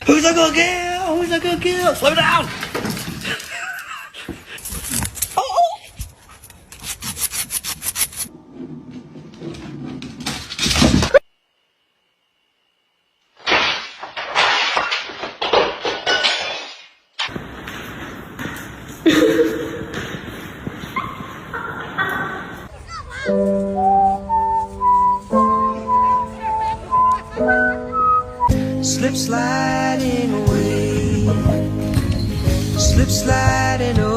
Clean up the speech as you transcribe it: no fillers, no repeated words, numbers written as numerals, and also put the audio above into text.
Who's I gonna kill? Who's I gonna kill? Slow down! Oh! Slip sliding away, slip sliding away.